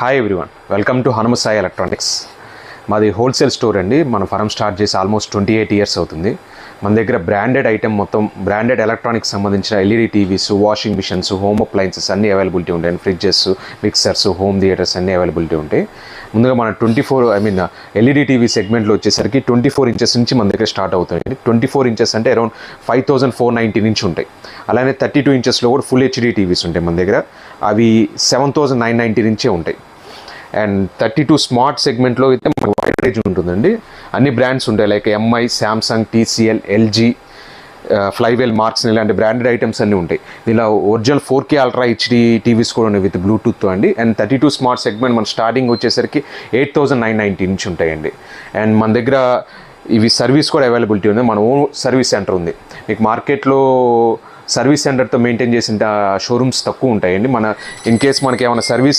Hi everyone, welcome to Hanuma Sai electronics. మాది wholesale store అండి. మన ఫరం స్టార్ట్ చేసి ఆల్మోస్ట్ 28 ఇయర్స్ అవుతుంది. మన దగ్గర బ్రాండెడ్ ఐటమ్ మొత్తం బ్రాండెడ్ ఎలక్ట్రానిక్స్ సంబంధించిన LED TVs, washing machines, home appliances అన్నీ అవైలబిలిటీ ఉంటాయి. ఫ్రిడ్జెస్, మిక్సర్స్, హోమ్ థియేటర్స్ అన్నీ అవైలబిలిటీ ఉంటాయి. ముందుగా మన ఎల్ఈడి టీవీ సెగ్మెంట్లో వచ్చేసరికి 24 ఇంచెస్ నుంచి మన దగ్గర స్టార్ట్ అవుతాయండి. 24 ఇంచెస్ అంటే అరౌండ్ 5490 నుంచి ఉంటాయి. అలానే 32 ఇంచెస్లో కూడా ఫుల్ హెచ్డీ టీవీస్ ఉంటాయి మన దగ్గర. అవి 7990 నుంచే ఉంటాయి. అండ్ 32 స్మార్ట్ సెగ్మెంట్లో అయితే మనకు వైడ్ రేంజ్ ఉంటుందండి. అన్ని బ్రాండ్స్ ఉంటాయి, like MI, Samsung, TCL, LG, Flywell, Marks ఇలాంటి బ్రాండెడ్ ఐటమ్స్ అన్నీ ఉంటాయి. దీనిలో original 4K ultra HD TVs కూడా ఉన్నాయి విత్ బ్లూటూత్తో అండి. అండ్ 32 స్మార్ట్ సెగ్మెంట్ మన స్టార్టింగ్ వచ్చేసరికి 8990 నుంచి ఉంటాయండి. అండ్ మన దగ్గర ఇవి సర్వీస్ కూడా అవైలబిలిటీ ఉంది. మన ఓన్ సర్వీస్ సెంటర్ ఉంది. మీకు మార్కెట్లో సర్వీస్ సెంటర్తో మెయింటైన్ చేసిన షోరూమ్స్ తక్కువ ఉంటాయండి. మన ఇన్ కేస్ మనకి ఏమైనా సర్వీస్